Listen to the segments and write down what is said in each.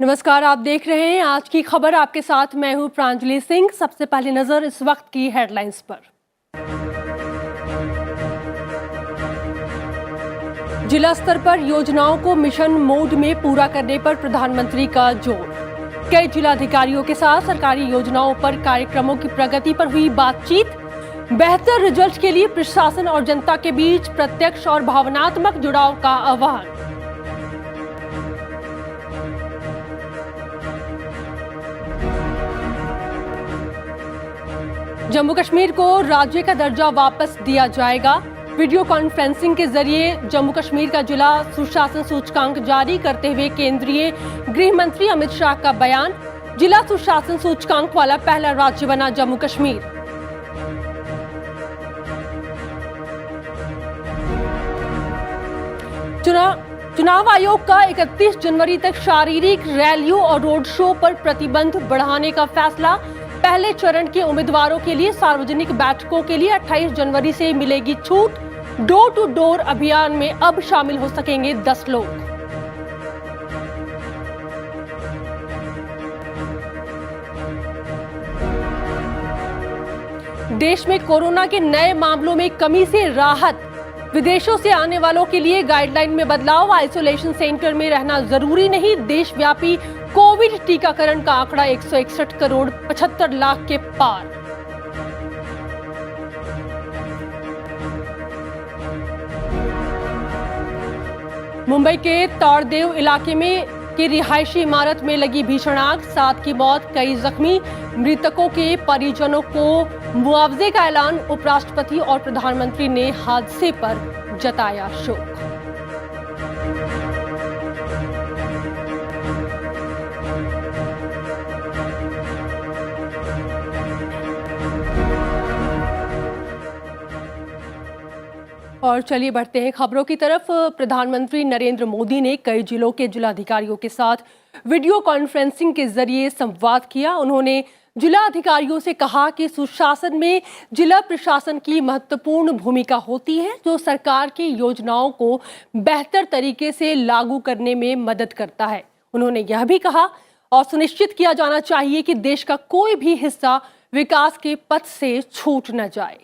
नमस्कार, आप देख रहे हैं आज की खबर। आपके साथ मैं हूं प्रांजलि सिंह। सबसे पहले नजर इस वक्त की हेडलाइंस पर। जिला स्तर पर योजनाओं को मिशन मोड में पूरा करने पर प्रधानमंत्री का जोर। कई जिलाधिकारियों के साथ सरकारी योजनाओं पर कार्यक्रमों की प्रगति पर हुई बातचीत। बेहतर रिजल्ट के लिए प्रशासन और जनता के बीच प्रत्यक्ष और भावनात्मक जुड़ाव का आह्वान। जम्मू कश्मीर को राज्य का दर्जा वापस दिया जाएगा। वीडियो कॉन्फ्रेंसिंग के जरिए जम्मू कश्मीर का जिला सुशासन सूचकांक जारी करते हुए केंद्रीय गृह मंत्री अमित शाह का बयान। जिला सुशासन सूचकांक वाला पहला राज्य बना जम्मू कश्मीर। चुनाव आयोग का 31 जनवरी तक शारीरिक रैलियों और रोड शो पर प्रतिबंध बढ़ाने का फैसला। पहले चरण के उम्मीदवारों के लिए सार्वजनिक बैठकों के लिए 28 जनवरी से मिलेगी छूट। डोर टू डोर अभियान में अब शामिल हो सकेंगे 10 लोग। देश में कोरोना के नए मामलों में कमी से राहत। विदेशों से आने वालों के लिए गाइडलाइन में बदलाव। आइसोलेशन सेंटर में रहना जरूरी नहीं। देशव्यापी कोविड टीकाकरण का आंकड़ा 161 करोड़ 75 लाख के पार। मुंबई के ताड़देव इलाके में की रिहायशी इमारत में लगी भीषण आग, 7 की मौत, कई जख्मी। मृतकों के परिजनों को मुआवजे का ऐलान। उपराष्ट्रपति और प्रधानमंत्री ने हादसे पर जताया शोक। और चलिए बढ़ते हैं खबरों की तरफ। प्रधानमंत्री नरेंद्र मोदी ने कई जिलों के जिलाधिकारियों के साथ वीडियो कॉन्फ्रेंसिंग के जरिए संवाद किया। उन्होंने जिला अधिकारियों से कहा कि सुशासन में जिला प्रशासन की महत्वपूर्ण भूमिका होती है, जो सरकार की योजनाओं को बेहतर तरीके से लागू करने में मदद करता है। उन्होंने यह भी कहा और सुनिश्चित किया जाना चाहिए कि देश का कोई भी हिस्सा विकास के पथ से छूट न जाए।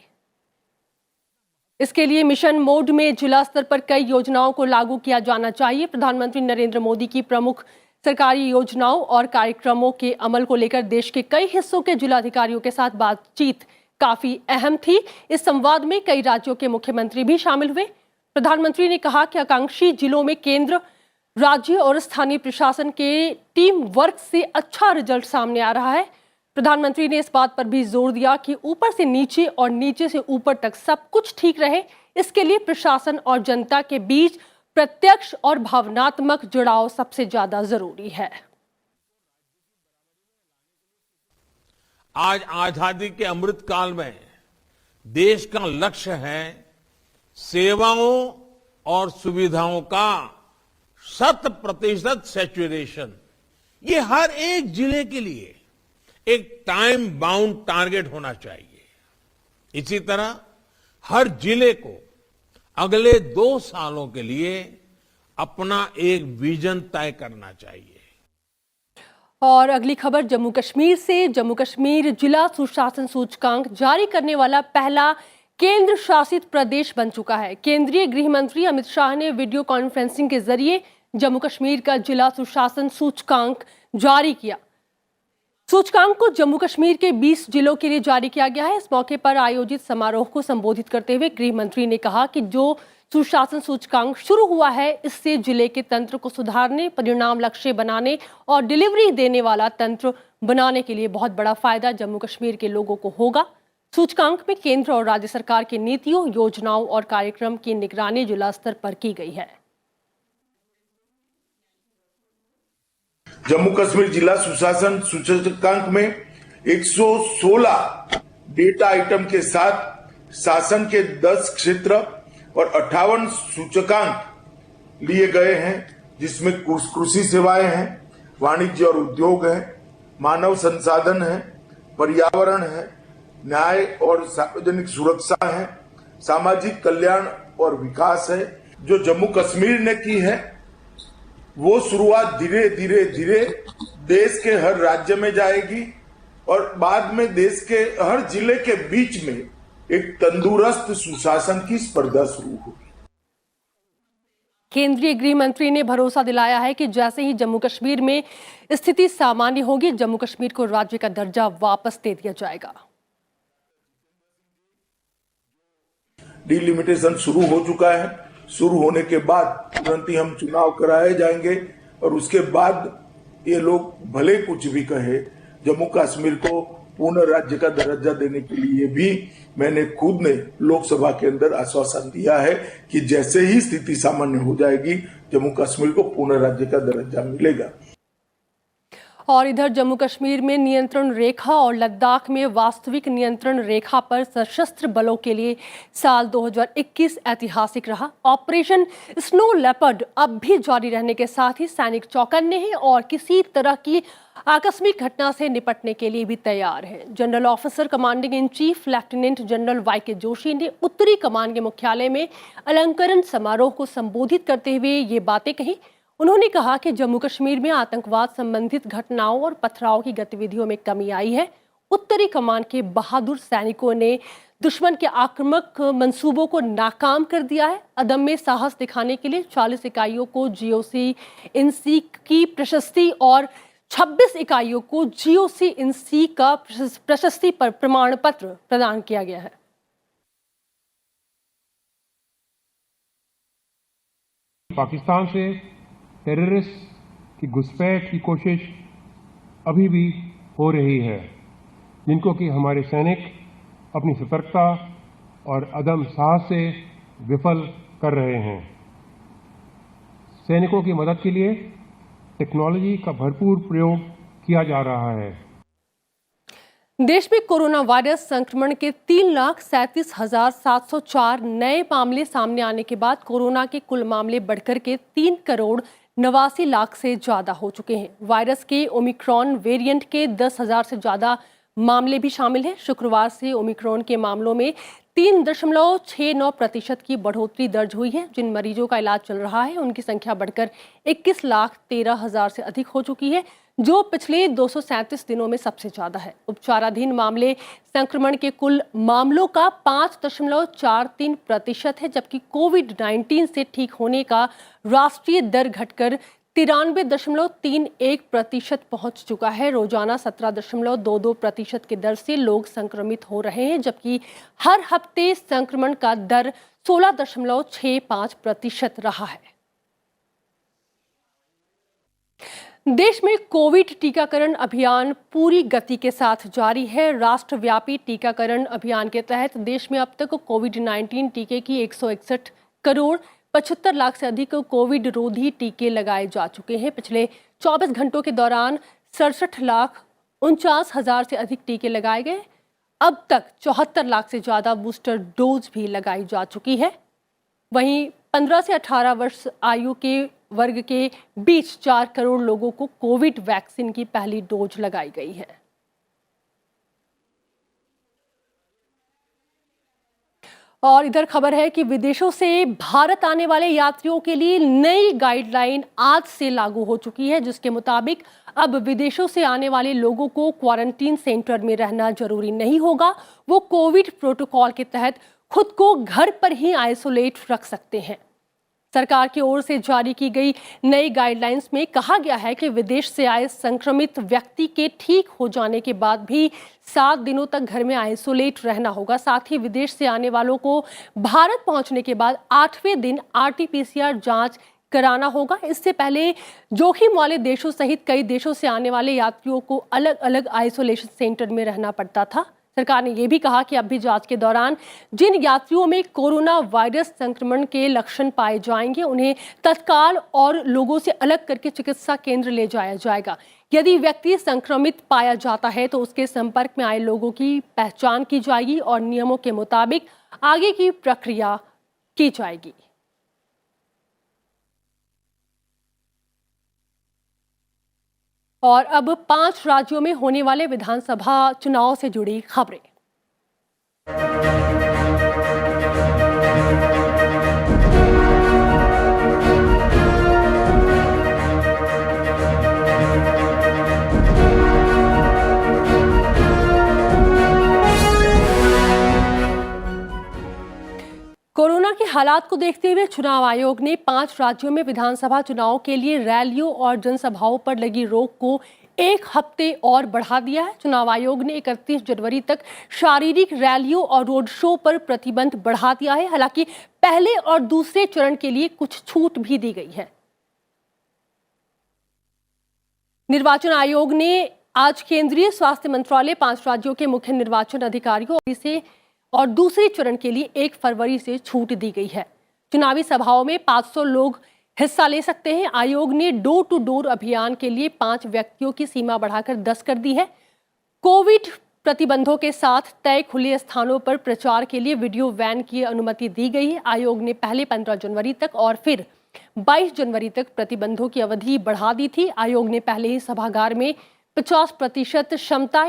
इसके लिए मिशन मोड में जिला स्तर पर कई योजनाओं को लागू किया जाना चाहिए। प्रधानमंत्री नरेंद्र मोदी की प्रमुख सरकारी योजनाओं और कार्यक्रमों के अमल को लेकर देश के कई हिस्सों के जिलाधिकारियों के साथ बातचीत काफी अहम थी। इस संवाद में कई राज्यों के मुख्यमंत्री भी शामिल हुए। प्रधानमंत्री ने कहा कि आकांक्षी जिलों में केंद्र, राज्य और स्थानीय प्रशासन के टीम वर्क से अच्छा रिजल्ट सामने आ रहा है। प्रधानमंत्री ने इस बात पर भी जोर दिया कि ऊपर से नीचे और नीचे से ऊपर तक सब कुछ ठीक रहे। इसके लिए प्रशासन और जनता के बीच प्रत्यक्ष और भावनात्मक जुड़ाव सबसे ज्यादा जरूरी है। आज आजादी के अमृत काल में देश का लक्ष्य है सेवाओं और सुविधाओं का 100% सैचुरेशन। ये हर एक जिले के लिए एक टाइम बाउंड टारगेट होना चाहिए। इसी तरह हर जिले को अगले 2 सालों के लिए अपना एक विजन तय करना चाहिए। और अगली खबर जम्मू कश्मीर से। जम्मू कश्मीर जिला सुशासन सूचकांक जारी करने वाला पहला केंद्र शासित प्रदेश बन चुका है। केंद्रीय गृह मंत्री अमित शाह ने वीडियो कॉन्फ्रेंसिंग के जरिए जम्मू कश्मीर का जिला सुशासन सूचकांक जारी किया। सूचकांक को जम्मू कश्मीर के 20 जिलों के लिए जारी किया गया है। इस मौके पर आयोजित समारोह को संबोधित करते हुए गृह मंत्री ने कहा कि जो सुशासन सूचकांक शुरू हुआ है, इससे जिले के तंत्र को सुधारने, परिणाम लक्ष्य बनाने और डिलीवरी देने वाला तंत्र बनाने के लिए बहुत बड़ा फायदा जम्मू कश्मीर के लोगों को होगा। सूचकांक में केंद्र और राज्य सरकार की नीतियों, योजनाओं और कार्यक्रम की निगरानी जिला स्तर पर की गई है। जम्मू कश्मीर जिला सुशासन सूचकांक में 116 डेटा आइटम के साथ शासन के 10 क्षेत्र और 58 सूचकांक लिए गए हैं, जिसमें कृषि सेवाएं हैं, वाणिज्य और उद्योग है, मानव संसाधन है, पर्यावरण है, न्याय और सार्वजनिक सुरक्षा है, सामाजिक कल्याण और विकास है। जो जम्मू कश्मीर ने की है वो शुरुआत धीरे धीरे धीरे देश के हर राज्य में जाएगी और बाद में देश के हर जिले के बीच में एक तंदुरुस्त सुशासन की स्पर्धा शुरू होगी। केंद्रीय गृह मंत्री ने भरोसा दिलाया है कि जैसे ही जम्मू कश्मीर में स्थिति सामान्य होगी, जम्मू कश्मीर को राज्य का दर्जा वापस दे दिया जाएगा। डिलिमिटेशन शुरू हो चुका है। शुरू होने के बाद तुरंत ही हम चुनाव कराए जाएंगे और उसके बाद ये लोग भले कुछ भी कहे, जम्मू कश्मीर को पूर्ण राज्य का दर्जा देने के लिए भी मैंने खुद ने लोकसभा के अंदर आश्वासन दिया है कि जैसे ही स्थिति सामान्य हो जाएगी, जम्मू कश्मीर को पूर्ण राज्य का दर्जा मिलेगा। और इधर जम्मू कश्मीर में नियंत्रण रेखा और लद्दाख में वास्तविक नियंत्रण रेखा पर सशस्त्र बलों के लिए साल 2021 ऐतिहासिक रहा। ऑपरेशन स्नो लेपर्ड अब भी जारी रहने के साथ ही सैनिक चौकन्ने हैं और किसी तरह की आकस्मिक घटना से निपटने के लिए भी तैयार हैं। General officer commanding in chief lieutenant general Y K. Joshi ने उत्तरी कमान के मुख्यालय में अलंकरण समारोह को संबोधित करते हुए ये बातें कही। उन्होंने कहा कि जम्मू कश्मीर में आतंकवाद संबंधित घटनाओं और पथराव की गतिविधियों में कमी आई है। उत्तरी कमान के बहादुर सैनिकों ने दुश्मन के आक्रामक मंसूबों को नाकाम कर दिया है। अदम्य साहस दिखाने के लिए 40 इकाइयों को GOC-INC की प्रशस्ति और 26 इकाइयों को GOC-INC का प्रशस्ति पर प्रमाण पत्र प्रदान किया गया है। पाकिस्तान से टेररिस्ट की घुसपैठ की कोशिश अभी भी हो रही है, जिनको कि हमारे सैनिक अपनी सतर्कता और अदम साहस से विफल कर रहे हैं। सैनिकों की मदद के लिए टेक्नोलॉजी का भरपूर प्रयोग किया जा रहा है। देश में कोरोना वायरस संक्रमण के 3,37,704 नए मामले सामने आने के बाद कोरोना के कुल मामले बढ़कर के 3,89,00,000 से ज्यादा हो चुके हैं। वायरस के ओमिक्रॉन वेरिएंट के 10,000 से ज्यादा मामले भी शामिल हैं। शुक्रवार से ओमिक्रॉन के मामलों में 3.69% की बढ़ोतरी दर्ज हुई है। जिन मरीजों का इलाज चल रहा है उनकी संख्या बढ़कर 21,13,000 से अधिक हो चुकी है, जो पिछले 237 दिनों में सबसे ज्यादा है। उपचाराधीन मामले संक्रमण के कुल मामलों का 5.43% है, जबकि कोविड-19 से ठीक होने का राष्ट्रीय दर घटकर 93.31% पहुंच चुका है। रोजाना 17.22% की दर से लोग संक्रमित हो रहे हैं, जबकि हर हफ्ते संक्रमण का दर 16.65% रहा है। देश में कोविड टीकाकरण अभियान पूरी गति के साथ जारी है। राष्ट्रव्यापी टीकाकरण अभियान के तहत देश में अब तक कोविड-19 टीके की 161 करोड़ 75 लाख से अधिक कोविड रोधी टीके लगाए जा चुके हैं। पिछले 24 घंटों के दौरान 67,49,000 से अधिक टीके लगाए गए। अब तक 74 लाख से ज्यादा बूस्टर डोज भी लगाई जा चुकी है। वहीं 15 से 18 वर्ष आयु के वर्ग के बीच 4 करोड़ लोगों को कोविड वैक्सीन की पहली डोज लगाई गई है। और इधर खबर है कि विदेशों से भारत आने वाले यात्रियों के लिए नई गाइडलाइन आज से लागू हो चुकी है, जिसके मुताबिक अब विदेशों से आने वाले लोगों को क्वारंटीन सेंटर में रहना जरूरी नहीं होगा। वो कोविड प्रोटोकॉल के तहत खुद को घर पर ही आइसोलेट रख सकते हैं। सरकार की ओर से जारी की गई नई गाइडलाइंस में कहा गया है कि विदेश से आए संक्रमित व्यक्ति के ठीक हो जाने के बाद भी 7 दिनों तक घर में आइसोलेट रहना होगा। साथ ही विदेश से आने वालों को भारत पहुंचने के बाद 8वें दिन RT-PCR जांच कराना होगा। इससे पहले जोखिम वाले देशों सहित कई देशों से आने वाले यात्रियों को अलग अलग आइसोलेशन सेंटर में रहना पड़ता था। सरकार ने यह भी कहा कि अब भी जांच के दौरान जिन यात्रियों में कोरोना वायरस संक्रमण के लक्षण पाए जाएंगे, उन्हें तत्काल और लोगों से अलग करके चिकित्सा केंद्र ले जाया जाएगा। यदि व्यक्ति संक्रमित पाया जाता है तो उसके संपर्क में आए लोगों की पहचान की जाएगी और नियमों के मुताबिक आगे की प्रक्रिया की जाएगी। और अब 5 राज्यों में होने वाले विधानसभा चुनाव से जुड़ी खबरें। हालात को देखते हुए चुनाव आयोग ने 5 राज्यों में विधानसभा चुनाव के लिए रैलियों और जनसभाओं पर लगी रोक को 1 हफ्ते और बढ़ा दिया है। चुनाव आयोग ने 31 जनवरी तक शारीरिक रैलियों और रोड शो पर प्रतिबंध बढ़ा दिया है। हालांकि पहले और दूसरे चरण के लिए कुछ छूट भी दी गई है। निर्वाचन आयोग ने आज केंद्रीय स्वास्थ्य मंत्रालय 5 राज्यों के मुख्य निर्वाचन अधिकारियों से और दूसरे चरण के लिए 1 फरवरी से छूट दी गई है। चुनावी सभाओं में 500 लोग हिस्सा ले सकते हैं। आयोग ने डोर टू डोर अभियान के लिए 5 व्यक्तियों की सीमा बढ़ाकर 10 कर दी है। कोविड प्रतिबंधों के साथ तय खुले स्थानों पर प्रचार के लिए वीडियो वैन की अनुमति दी गई है। आयोग ने पहले 15 जनवरी तक और फिर 22 जनवरी तक प्रतिबंधों की अवधि बढ़ा दी थी। आयोग ने पहले ही सभागार में 50% क्षमता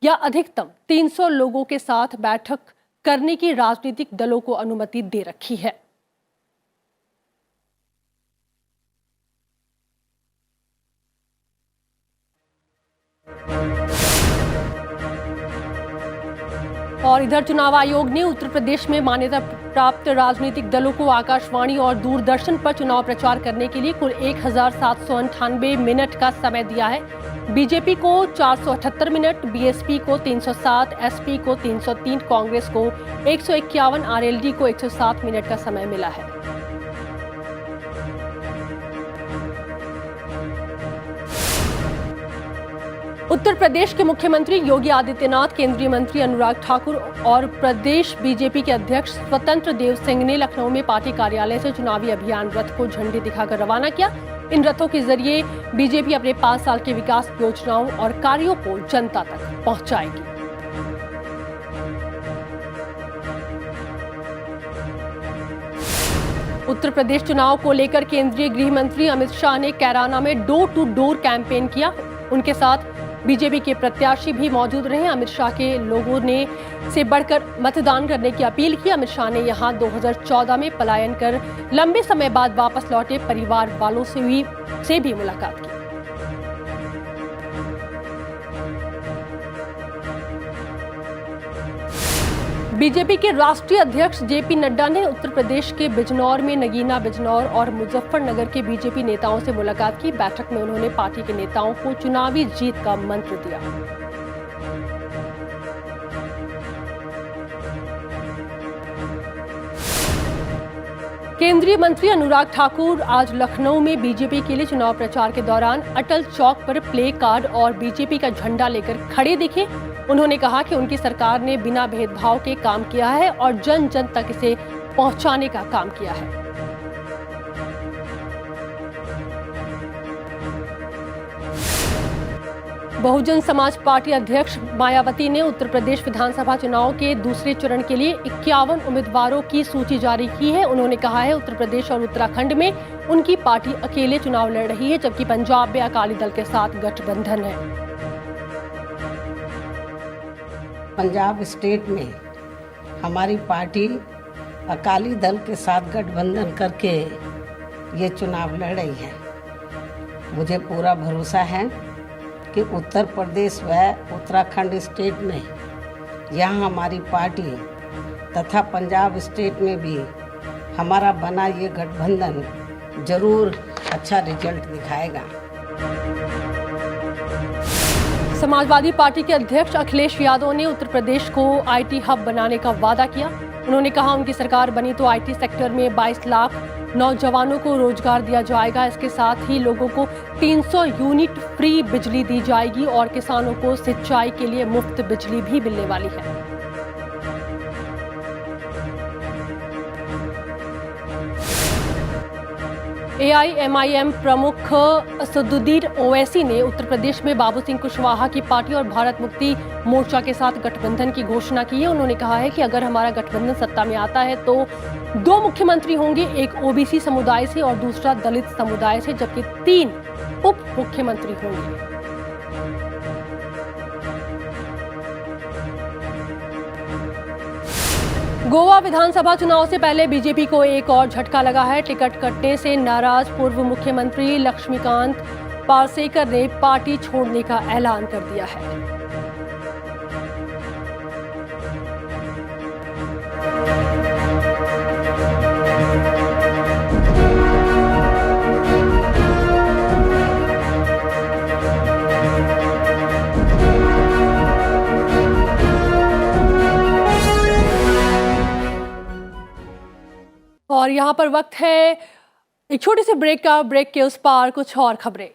या अधिकतम 300 लोगों के साथ बैठक करने की राजनीतिक दलों को अनुमति दे रखी है। और इधर चुनाव आयोग ने उत्तर प्रदेश में मान्यता प्राप्त राजनीतिक दलों को आकाशवाणी और दूरदर्शन पर चुनाव प्रचार करने के लिए कुल 1798 मिनट का समय दिया है। बीजेपी को 478 मिनट, बीएसपी को 307, एसपी को 303, कांग्रेस को 151, आरएलडी को 107 मिनट का समय मिला है। उत्तर प्रदेश के मुख्यमंत्री योगी आदित्यनाथ, केंद्रीय मंत्री अनुराग ठाकुर और प्रदेश बीजेपी के अध्यक्ष स्वतंत्र देव सिंह ने लखनऊ में पार्टी कार्यालय से चुनावी अभियान रथ को झंडी दिखाकर रवाना किया। इन रथों के जरिए बीजेपी अपने 5 साल की विकास योजनाओं और कार्यों को जनता तक पहुंचाएगी। उत्तर प्रदेश चुनाव को लेकर केंद्रीय गृह मंत्री अमित शाह ने कैराना में डोर टू डोर कैंपेन किया। उनके साथ बीजेपी के प्रत्याशी भी मौजूद रहे। अमित शाह के लोगों ने से बढ़कर मतदान करने की अपील की। अमित शाह ने यहां 2014 में पलायन कर लंबे समय बाद वापस लौटे परिवार वालों से भी मुलाकात की। बीजेपी के राष्ट्रीय अध्यक्ष जेपी नड्डा ने उत्तर प्रदेश के बिजनौर में नगीना बिजनौर और मुजफ्फरनगर के बीजेपी नेताओं से मुलाकात की। बैठक में उन्होंने पार्टी के नेताओं को चुनावी जीत का मंत्र दिया। केंद्रीय मंत्री अनुराग ठाकुर आज लखनऊ में बीजेपी के लिए चुनाव प्रचार के दौरान अटल चौक पर प्ले कार्ड और बीजेपी का झंडा लेकर खड़े दिखे। उन्होंने कहा कि उनकी सरकार ने बिना भेदभाव के काम किया है और जन जन तक इसे पहुंचाने का काम किया है। बहुजन समाज पार्टी अध्यक्ष मायावती ने उत्तर प्रदेश विधानसभा चुनाव के दूसरे चरण के लिए 51 उम्मीदवारों की सूची जारी की है। उन्होंने कहा है उत्तर प्रदेश और उत्तराखंड में उनकी पार्टी अकेले चुनाव लड़ रही है, जबकि पंजाब में अकाली दल के साथ गठबंधन है। पंजाब स्टेट में हमारी पार्टी अकाली दल के साथ गठबंधन करके ये चुनाव लड़ रही है। मुझे पूरा भरोसा है कि उत्तर प्रदेश व उत्तराखंड स्टेट में यहाँ हमारी पार्टी तथा पंजाब स्टेट में भी हमारा बना ये गठबंधन जरूर अच्छा रिजल्ट दिखाएगा। समाजवादी पार्टी के अध्यक्ष अखिलेश यादव ने उत्तर प्रदेश को आईटी हब बनाने का वादा किया। उन्होंने कहा उनकी सरकार बनी तो आईटी सेक्टर में 22 लाख नौजवानों को रोजगार दिया जाएगा। इसके साथ ही लोगों को 300 यूनिट फ्री बिजली दी जाएगी और किसानों को सिंचाई के लिए मुफ्त बिजली भी मिलने वाली है। एआईएमआईएम प्रमुख असदुद्दीन ओवैसी ने उत्तर प्रदेश में बाबू सिंह कुशवाहा की पार्टी और भारत मुक्ति मोर्चा के साथ गठबंधन की घोषणा की है। उन्होंने कहा है कि अगर हमारा गठबंधन सत्ता में आता है तो 2 मुख्यमंत्री होंगे, एक ओबीसी समुदाय से और दूसरा दलित समुदाय से, जबकि 3 उप मुख्यमंत्री होंगे। गोवा विधानसभा चुनाव से पहले बीजेपी को एक और झटका लगा है। टिकट कटने से नाराज पूर्व मुख्यमंत्री लक्ष्मीकांत पार्सेकर ने पार्टी छोड़ने का ऐलान कर दिया है। और यहाँ पर वक्त है एक छोटे से ब्रेक का। ब्रेक के उस पार कुछ और खबरें।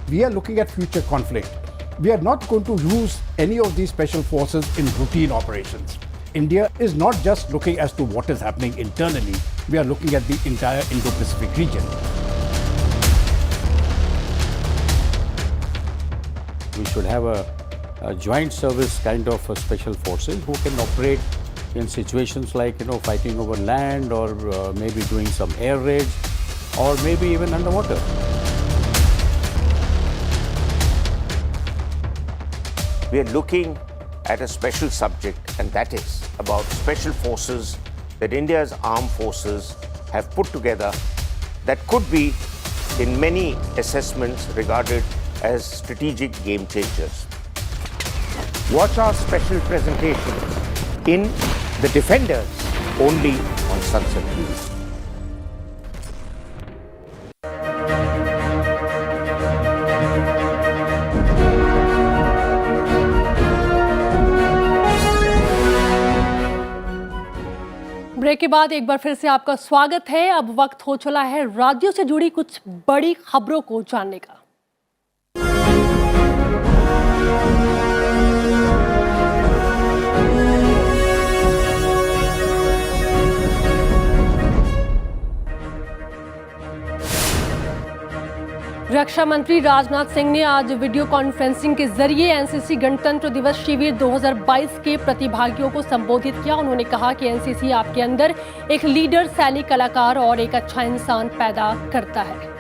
We are looking at future conflict. We are not going to use any of these special forces in routine operations. India is not just looking as to what is happening internally, we are looking at the entire Indo-Pacific region. We should have a joint service kind of special forces who can operate in situations like, fighting over land or maybe doing some air raids or maybe even underwater. We are looking at a special subject, and that is about special forces that India's armed forces have put together that could be, in many assessments, regarded as strategic game changers. Watch our special presentations in The Defenders only on Sunset News. Break के बाद एक बार फिर से आपका स्वागत है। अब वक्त हो चला है राज्यों से जुड़ी कुछ बड़ी खबरों को जानने का। रक्षा मंत्री राजनाथ सिंह ने आज वीडियो कॉन्फ्रेंसिंग के जरिए एनसीसी गणतंत्र दिवस शिविर 2022 के प्रतिभागियों को संबोधित किया। उन्होंने कहा कि एनसीसी आपके अंदर एक लीडर, सैनिक, कलाकार और एक अच्छा इंसान पैदा करता है।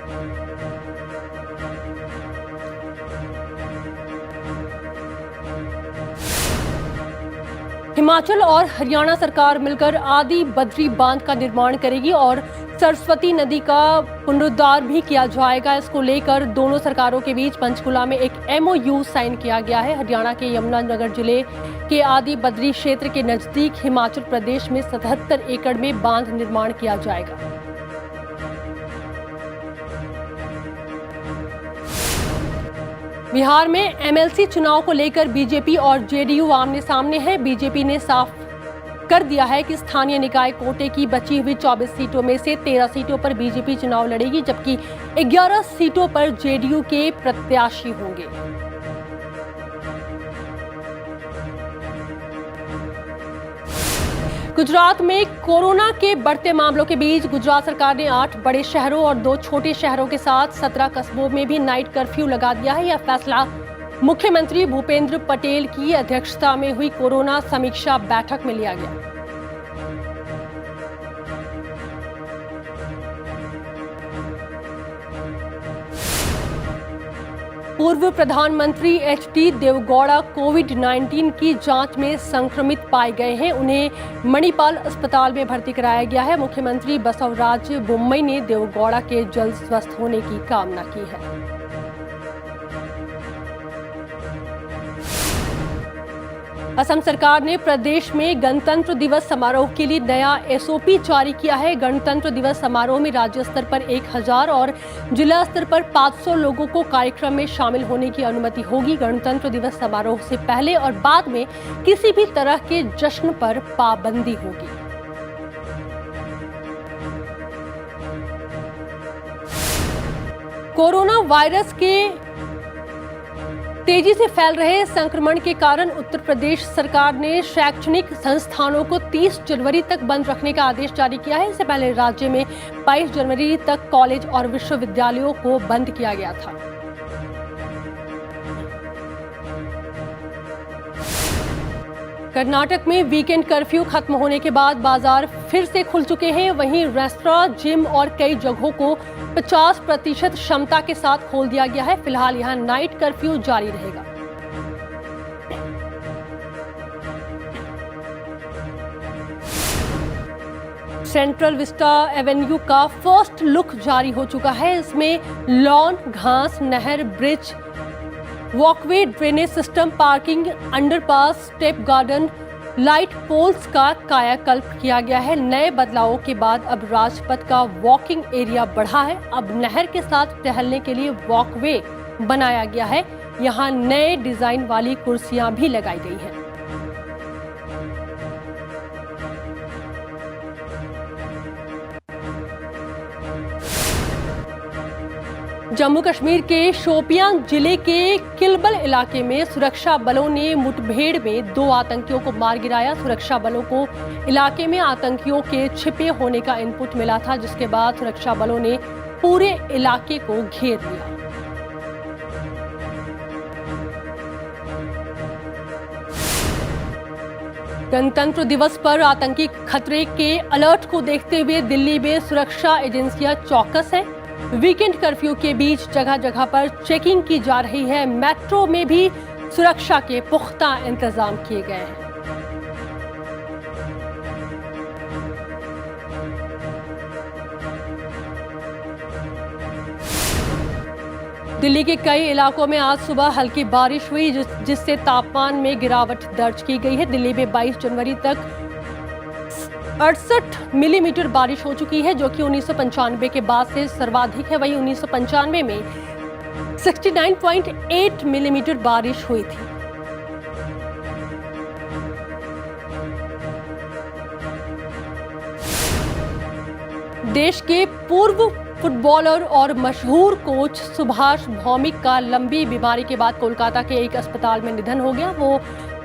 हिमाचल और हरियाणा सरकार मिलकर आदि बद्री बांध का निर्माण करेगी और सरस्वती नदी का पुनरुद्धार भी किया जाएगा। इसको लेकर दोनों सरकारों के बीच पंचकुला में एक MOU साइन किया गया है। हरियाणा के यमुनानगर जिले के आदि बद्री क्षेत्र के नजदीक हिमाचल प्रदेश में 77 एकड़ में बांध निर्माण किया जाएगा। बिहार में MLC चुनाव को लेकर बीजेपी और जेडीयू आमने सामने है। बीजेपी ने साफ कर दिया है कि स्थानीय निकाय कोटे की बची हुई 24 सीटों में से 13 सीटों पर बीजेपी चुनाव लड़ेगी, जबकि 11 सीटों पर जेडीयू के प्रत्याशी होंगे। गुजरात में कोरोना के बढ़ते मामलों के बीच गुजरात सरकार ने 8 बड़े शहरों और 2 छोटे शहरों के साथ 17 कस्बों में भी नाइट कर्फ्यू लगा दिया है। यह फैसला मुख्यमंत्री भूपेंद्र पटेल की अध्यक्षता में हुई कोरोना समीक्षा बैठक में लिया गया। पूर्व प्रधानमंत्री HD देवगौड़ा कोविड-19 की जांच में संक्रमित पाए गए हैं। उन्हें मणिपाल अस्पताल में भर्ती कराया गया है। मुख्यमंत्री बसवराज बोम्मई ने देवगौड़ा के जल्द स्वस्थ होने की कामना की है। असम सरकार ने प्रदेश में गणतंत्र दिवस समारोह के लिए नया SOP जारी किया है। गणतंत्र दिवस समारोह में राज्य स्तर पर 1000 और जिला स्तर पर 500 लोगों को कार्यक्रम में शामिल होने की अनुमति होगी। गणतंत्र दिवस समारोह से पहले और बाद में किसी भी तरह के जश्न पर पाबंदी होगी। कोरोना वायरस के तेजी से फैल रहे संक्रमण के कारण उत्तर प्रदेश सरकार ने शैक्षणिक संस्थानों को 30 जनवरी तक बंद रखने का आदेश जारी किया है। इससे पहले राज्य में 22 जनवरी तक कॉलेज और विश्वविद्यालयों को बंद किया गया था। कर्नाटक में वीकेंड कर्फ्यू खत्म होने के बाद बाजार फिर से खुल चुके हैं। वहीं रेस्तरां, जिम और कई जगहों को 50% क्षमता के साथ खोल दिया गया है। फिलहाल यहां नाइट कर्फ्यू जारी रहेगा। सेंट्रल विस्टा एवेन्यू का फर्स्ट लुक जारी हो चुका है। इसमें लॉन, घास, नहर, bridge, walkway, drainage system, parking, underpass, step garden, light poles का कायाकल्प किया गया है। नए बदलावों के बाद अब राजपथ का वॉकिंग एरिया बढ़ा है। अब नहर के साथ टहलने के लिए वॉकवे बनाया गया है। यहाँ नए डिजाइन वाली कुर्सियां भी लगाई गई हैं। जम्मू कश्मीर के शोपियां जिले के किलबल इलाके में सुरक्षा बलों ने मुठभेड़ में 2 आतंकियों को मार गिराया। सुरक्षा बलों को इलाके में आतंकियों के छिपे होने का इनपुट मिला था, जिसके बाद सुरक्षा बलों ने पूरे इलाके को घेर लिया। गणतंत्र दिवस पर आतंकी खतरे के अलर्ट को देखते हुए दिल्ली में सुरक्षा एजेंसियां चौकस हैं। वीकेंड कर्फ्यू के बीच जगह जगह पर चेकिंग की जा रही है। मेट्रो में भी सुरक्षा के पुख्ता इंतजाम किए गए हैं। दिल्ली के कई इलाकों में आज सुबह हल्की बारिश हुई, जिससे तापमान में गिरावट दर्ज की गई है। दिल्ली में 22 जनवरी तक 68 मिलीमीटर बारिश हो चुकी है, जो कि 1995 के बाद से सर्वाधिक है। वहीं 1995 में 69.8 मिलीमीटर बारिश हुई थी। देश के पूर्व फुटबॉलर और मशहूर कोच सुभाष भौमिक का लंबी बीमारी के बाद कोलकाता के एक अस्पताल में निधन हो गया। वो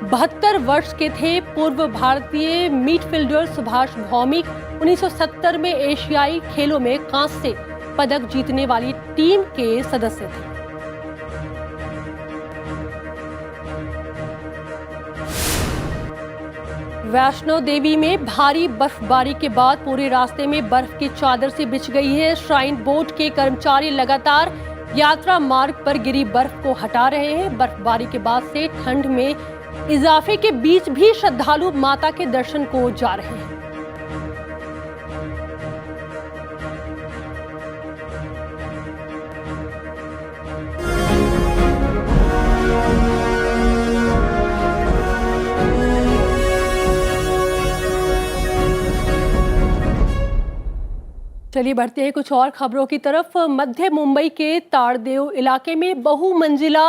72 वर्ष के थे। पूर्व भारतीय मिडफील्डर सुभाष भौमिक 1970 में एशियाई खेलों में कांस्य पदक जीतने वाली टीम के सदस्य थे। वैष्णो देवी में भारी बर्फबारी के बाद पूरे रास्ते में बर्फ की चादर से बिछ गई है। श्राइन बोर्ड के कर्मचारी लगातार यात्रा मार्ग पर गिरी बर्फ को हटा रहे हैं। बर्फबारी के बाद से ठंड में इजाफे के बीच भी श्रद्धालु माता के दर्शन को जा रहे हैं। चलिए बढ़ते हैं कुछ और खबरों की तरफ। मध्य मुंबई के ताड़देव इलाके में बहुमंजिला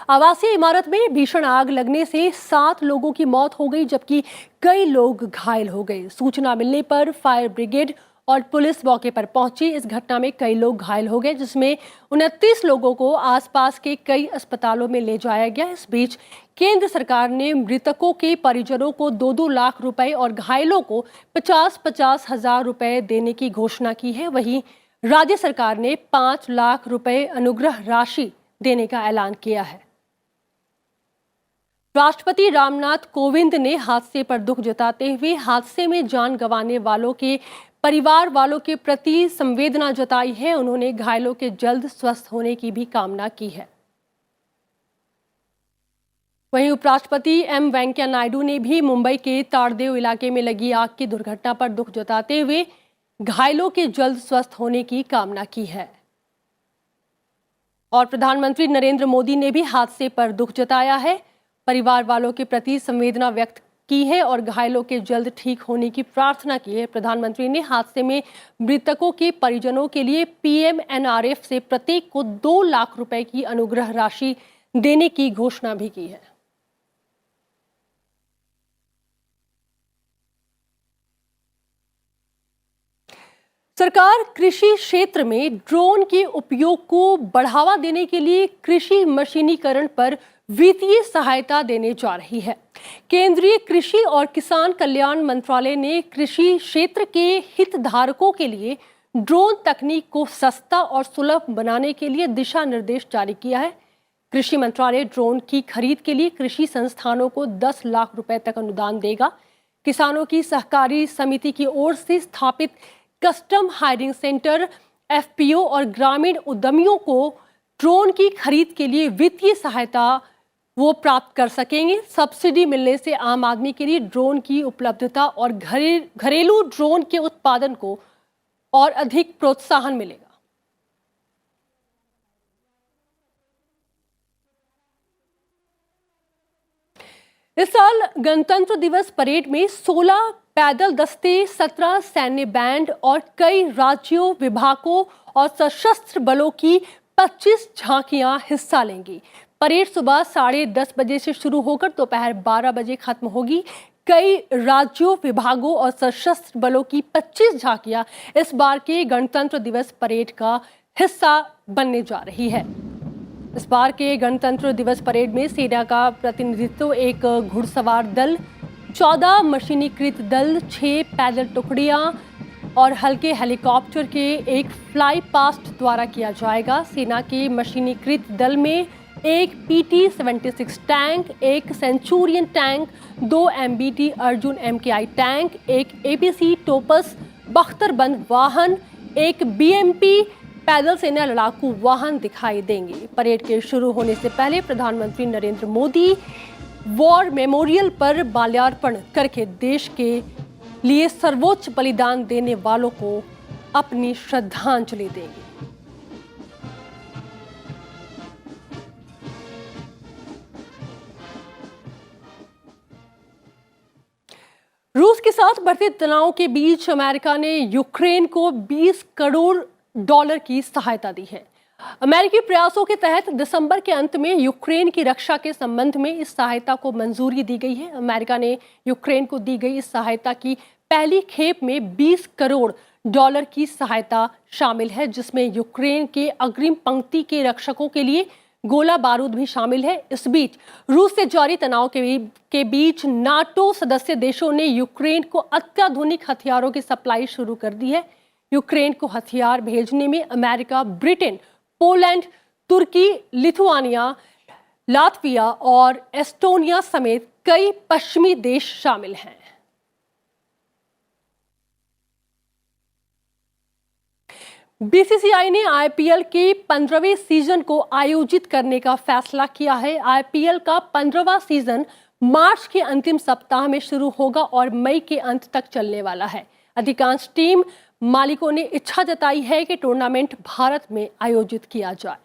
आवासीय इमारत में भीषण आग लगने से 7 लोगों की मौत हो गई, जबकि कई लोग घायल हो गए। सूचना मिलने पर फायर ब्रिगेड और पुलिस मौके पर पहुंची। इस घटना में कई लोग घायल हो गए, जिसमें 29 लोगों को आसपास के कई अस्पतालों में ले जाया गया। इस बीच केंद्र सरकार ने मृतकों के परिजनों को 2-2 लाख रुपए और घायलों को 50-50 हजार रुपए देने की घोषणा की है। वहीं राज्य सरकार ने 5 लाख रुपए अनुग्रह राशि देने का ऐलान किया है। राष्ट्रपति रामनाथ कोविंद ने हादसे पर दुख जताते हुए हादसे में जान गंवाने वालों के परिवार वालों के प्रति संवेदना जताई है। उन्होंने घायलों के जल्द स्वस्थ होने की भी कामना की है। वहीं उपराष्ट्रपति एम वेंकैया नायडू ने भी मुंबई के ताड़देव इलाके में लगी आग की दुर्घटना पर दुख जताते हुए घायलों के जल्द स्वस्थ होने की कामना की है। और प्रधानमंत्री नरेंद्र मोदी ने भी हादसे पर दुख जताया है, परिवार वालों के प्रति संवेदना व्यक्त की है और घायलों के जल्द ठीक होने की प्रार्थना की है। प्रधानमंत्री ने हादसे में मृतकों के परिजनों के लिए पीएमएनआरएफ से प्रत्येक को 2 लाख रुपए की अनुग्रह राशि देने की घोषणा भी की है। सरकार कृषि क्षेत्र में ड्रोन के उपयोग को बढ़ावा देने के लिए कृषि मशीनीकरण पर वित्तीय सहायता देने जा रही है। केंद्रीय कृषि और किसान कल्याण मंत्रालय ने कृषि क्षेत्र के हितधारकों के लिए ड्रोन तकनीक को सस्ता और सुलभ बनाने के लिए दिशा निर्देश जारी किया है। कृषि मंत्रालय ड्रोन की खरीद के लिए कृषि संस्थानों को 10 लाख रुपए तक अनुदान देगा। किसानों की सहकारी समिति की ओर से स्थापित कस्टम हायरिंग सेंटर, एफपीओ और ग्रामीण उद्यमियों को ड्रोन की खरीद के लिए वित्तीय सहायता वो प्राप्त कर सकेंगे। सब्सिडी मिलने से आम आदमी के लिए ड्रोन की उपलब्धता और घरेलू ड्रोन के उत्पादन को और अधिक प्रोत्साहन मिलेगा। इस साल गणतंत्र दिवस परेड में 16 पैदल दस्ते, 17 सैन्य बैंड और कई राज्यों, विभागों और सशस्त्र बलों की 25 झांकियां हिस्सा लेंगी। परेड सुबह 10:30 बजे से शुरू होकर दोपहर 12 बजे खत्म होगी। कई राज्यों, विभागों और सशस्त्र बलों की 25 झांकियां इस बार के गणतंत्र दिवस परेड का हिस्सा बनने जा रही है। इस बार के गणतंत्र दिवस परेड में सेना का प्रतिनिधित्व एक घुड़सवार दल, 14 मशीनीकृत दल, 6 पैदल टुकड़ियां और हल्के हेलीकॉप्टर के एक फ्लाई पास्ट द्वारा किया जाएगा। सेना के मशीनीकृत दल में एक PT-76 टैंक, एक Centurion tank, 2 MBT Arjun MKI tank, एक APC टोपस बख्तरबंद वाहन, एक BMP पैदल सेना लड़ाकू वाहन दिखाई देंगे। परेड के शुरू होने से पहले प्रधानमंत्री नरेंद्र मोदी वॉर मेमोरियल पर माल्यार्पण करके देश के लिए सर्वोच्च बलिदान देने वालों को अपनी श्रद्धांजलि देंगे। रूस के साथ बढ़ते तनाव के बीच अमेरिका ने यूक्रेन को $20 करोड़ की सहायता दी है। अमेरिकी प्रयासों के तहत दिसंबर के अंत में यूक्रेन की रक्षा के संबंध में इस सहायता को मंजूरी दी गई है। अमेरिका ने यूक्रेन को दी गई इस सहायता की पहली खेप में $20 करोड़ की सहायता शामिल है, जिसमें यूक्रेन के अग्रिम पंक्ति के रक्षकों के लिए गोला बारूद भी शामिल है। इस बीच रूस से जारी तनाव के बीच नाटो सदस्य देशों ने यूक्रेन को अत्याधुनिक हथियारों की सप्लाई शुरू कर दी है। यूक्रेन को हथियार भेजने में अमेरिका, ब्रिटेन, पोलैंड, तुर्की, लिथुआनिया, लातविया और एस्टोनिया समेत कई पश्चिमी देश शामिल हैं। बीसीसीआई ने आईपीएल के 15वें सीजन को आयोजित करने का फैसला किया है। आईपीएल का 15वां सीजन मार्च के अंतिम सप्ताह में शुरू होगा और मई के अंत तक चलने वाला है। अधिकांश टीम मालिकों ने इच्छा जताई है कि टूर्नामेंट भारत में आयोजित किया जाए।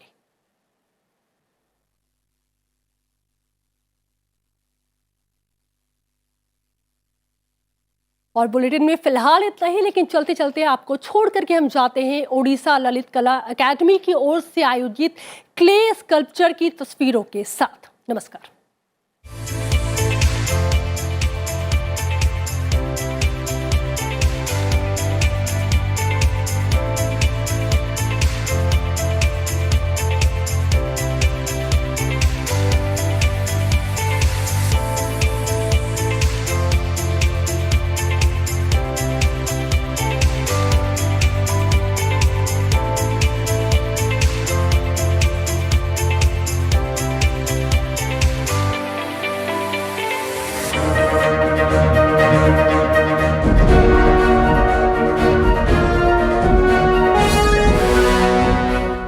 और बुलेटिन में फिलहाल इतना ही, लेकिन चलते चलते आपको छोड़ करके हम जाते हैं ओडिशा ललित कला अकादमी की ओर से आयोजित क्ले स्कल्पचर की तस्वीरों के साथ। नमस्कार।